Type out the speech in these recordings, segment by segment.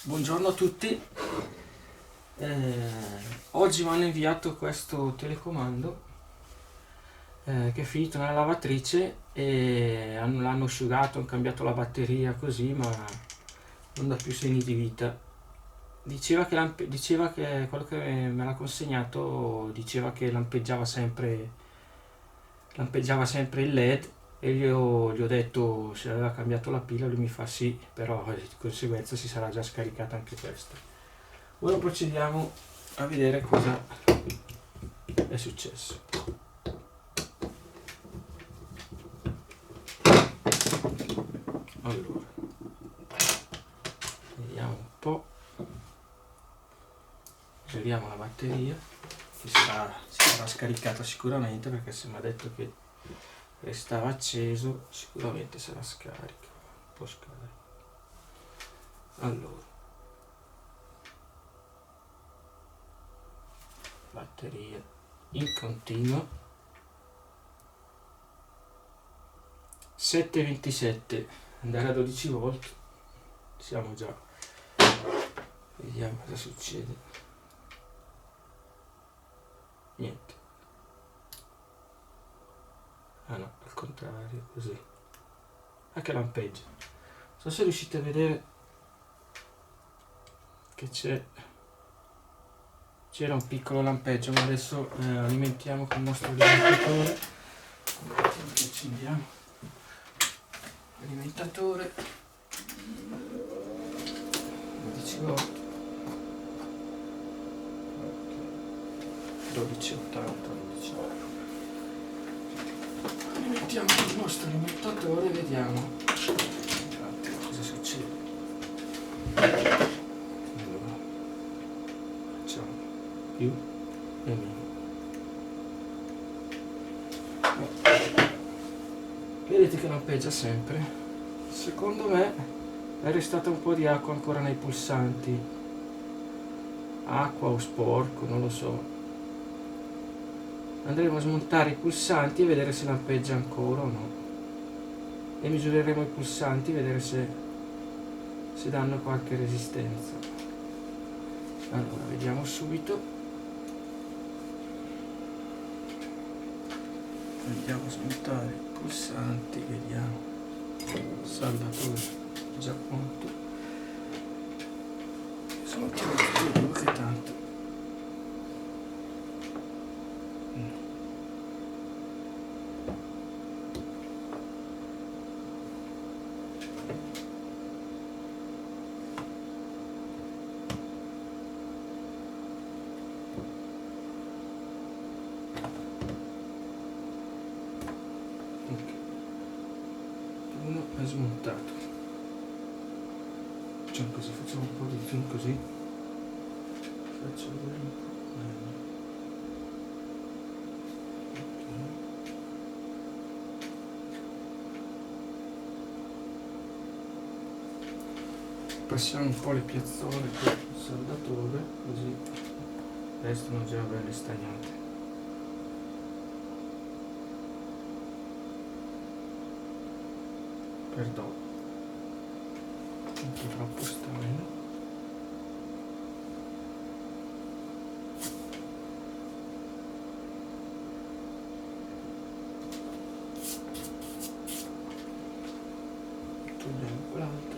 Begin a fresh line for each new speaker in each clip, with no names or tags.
Buongiorno a tutti. Oggi mi hanno inviato questo telecomando che è finito nella lavatrice e l'hanno asciugato, hanno cambiato la batteria così, ma non dà più segni di vita. Diceva che quello che me l'ha consegnato diceva che lampeggiava sempre il LED, e gli ho detto se aveva cambiato la pila. Lui mi fa sì, però di conseguenza si sarà già scaricata anche questa. Ora procediamo a vedere cosa è successo. Allora, vediamo un po'. Isoliamo la batteria, che si sarà scaricata sicuramente, perché se mi ha detto che restava acceso sicuramente sarà scarica. Un po' scarica. Allora, batteria in continuo 7,27, andare a 12 volt, siamo già. Vediamo cosa succede. Niente. Ah no, al contrario, così. Anche lampeggia. Non so se riuscite a vedere che c'era un piccolo lampeggio, ma adesso alimentiamo con il nostro alimentatore. Accendiamo l'alimentatore 12 volt, 12,80, 12 volt. Alimentiamo il nostro alimentatore e vediamo cosa succede. Allora, facciamo più e meno. Vedete che lampeggia sempre. Secondo me è restata un po' di acqua ancora nei pulsanti, acqua o sporco, non lo so. Andremo a smontare i pulsanti e vedere se lampeggia ancora o no, e misureremo i pulsanti e vedere se danno qualche resistenza. Allora, vediamo subito. Andiamo a smontare i pulsanti, vediamo. Saldatore già pronto. Smontiamo tutto due, che tanto. Uno è smontato. Facciamo così, facciamo un po' di zoom così. Faccio vedere un po' meglio. Okay. Passiamo un po' le piazzole con il saldatore, così restano già belle stagnate. Perdono, anche troppo stagno. Togliamo quell'altro.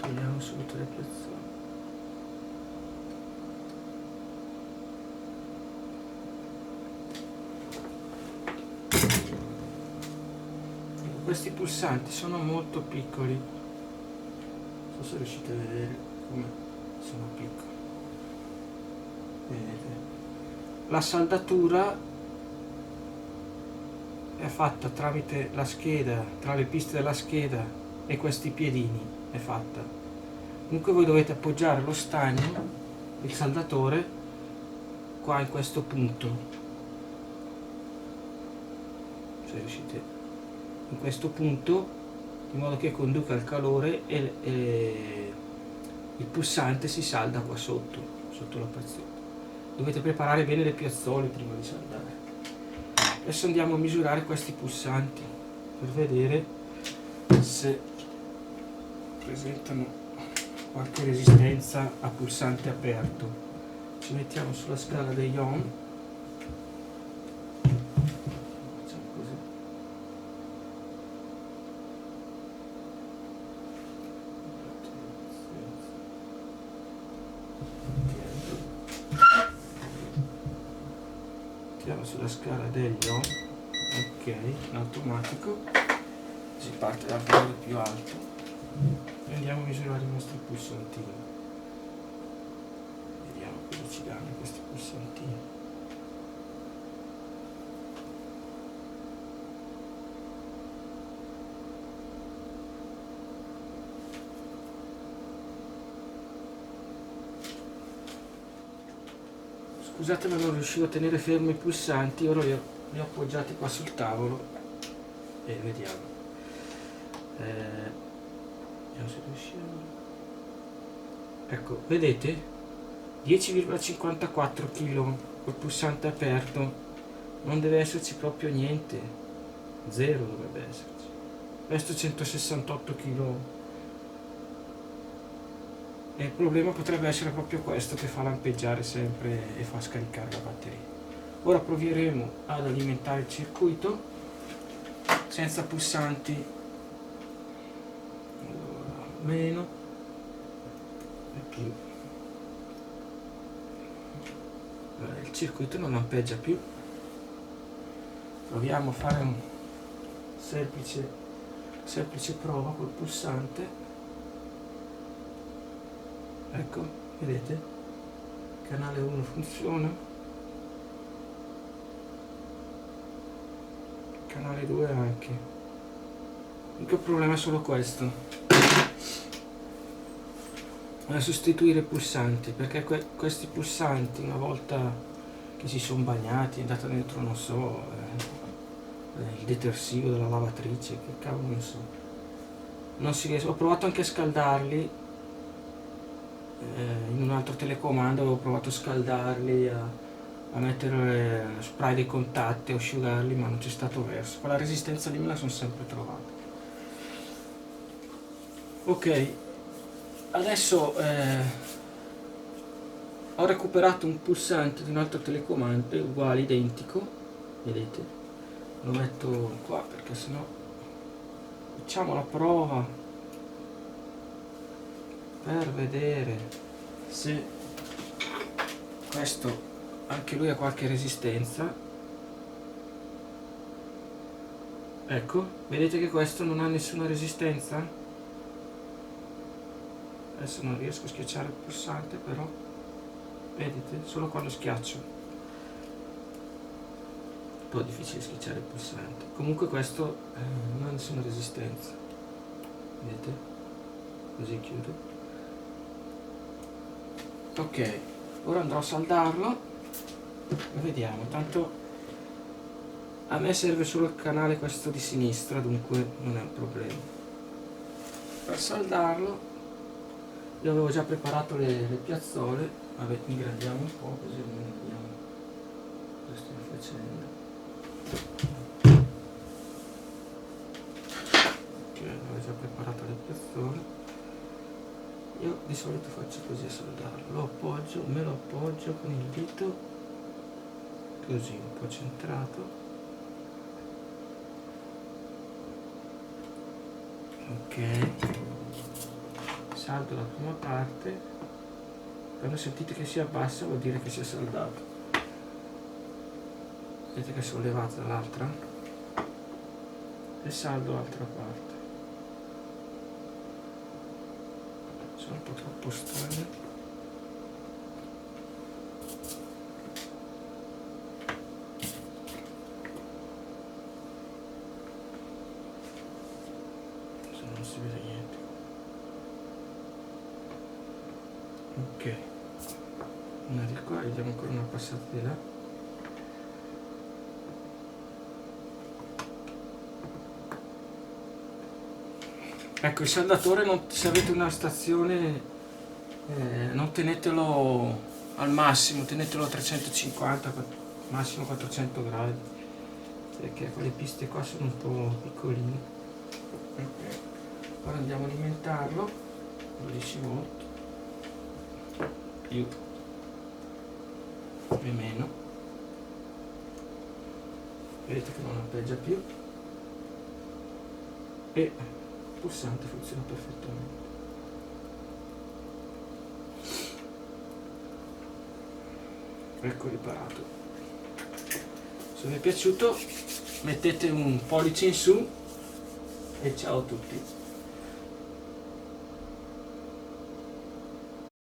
Togliamo subito le piazzole. Questi pulsanti sono molto piccoli, non so se riuscite a vedere come sono piccoli. Vedete, la saldatura è fatta tramite la scheda, tra le piste della scheda e questi piedini è fatta. Comunque voi dovete appoggiare lo stagno il saldatore qua in questo punto, se riuscite, in questo punto, in modo che conduca il calore e il pulsante si salda qua sotto la piazzola. Dovete preparare bene le piazzole prima di saldare. Adesso andiamo a misurare questi pulsanti per vedere se presentano qualche resistenza a pulsante aperto. Ci mettiamo sulla scala degli ohm, facciamo così, mettiamo sulla scala degli ohm, ok, in automatico, si parte dal valore più alto e andiamo a misurare i nostri pulsantini. Vediamo cosa ci danno questi pulsantini. Scusate, ma non riuscivo a tenere fermi i pulsanti, ora li ho appoggiati qua sul tavolo e vediamo. Vediamo se riusciamo. Ecco, vedete? 10,54 kg col pulsante aperto, non deve esserci proprio niente, zero dovrebbe esserci. Questo 168 kg. E il problema potrebbe essere proprio questo, che fa lampeggiare sempre e fa scaricare la batteria. Ora proveremo ad alimentare il circuito senza pulsanti. Allora, meno e più. Il circuito non lampeggia più. Proviamo a fare un semplice prova col pulsante. Ecco, vedete? Canale 1 funziona, canale 2 anche. L'unico problema è solo questo, è sostituire i pulsanti, perché questi pulsanti, una volta che si sono bagnati, è andato dentro, non so, il detersivo della lavatrice, che cavolo ne so, non si riesce. Ho provato anche a scaldarli in un altro telecomando, avevo provato a scaldarli, a mettere spray dei contatti, a asciugarli, ma non c'è stato verso. Quella resistenza lì me la sono sempre trovata. Ok, adesso ho recuperato un pulsante di un altro telecomando uguale, identico, vedete? Lo metto qua perché sennò facciamo la prova per vedere se questo anche lui ha qualche resistenza. Ecco, vedete che questo non ha nessuna resistenza. Adesso non riesco a schiacciare il pulsante, però vedete, solo quando schiaccio. Un po' difficile schiacciare il pulsante. Comunque questo non ha nessuna resistenza, vedete? Così chiudo. Ok, ora andrò a saldarlo e vediamo. Tanto a me serve solo il canale questo di sinistra, dunque non è un problema. Per saldarlo io avevo già preparato le piazzole. Vabbè, ingrandiamo un po' così almeno vediamo cosa stiamo facendo. Ok, avevo già preparato le piazzole. Io di solito faccio così a saldarlo, lo appoggio, me lo appoggio con il dito così un po' centrato, ok, saldo la prima parte, quando sentite che si abbassa vuol dire che si è saldato, vedete che sono levato dall'altra e saldo l'altra parte. Sono un po' troppo strane. Se non si vede niente. Ok. una di qua e diamo ancora una passata di là. Ecco, il saldatore, se avete una stazione, non tenetelo al massimo, tenetelo a 350, massimo 400 gradi, perché quelle piste qua sono un po' piccoline. Okay. Ora andiamo a alimentarlo, 12 volt, più e meno, vedete che non lampeggia più e il pulsante funziona perfettamente. Ecco riparato. Se vi è piaciuto mettete un pollice in su e ciao a tutti.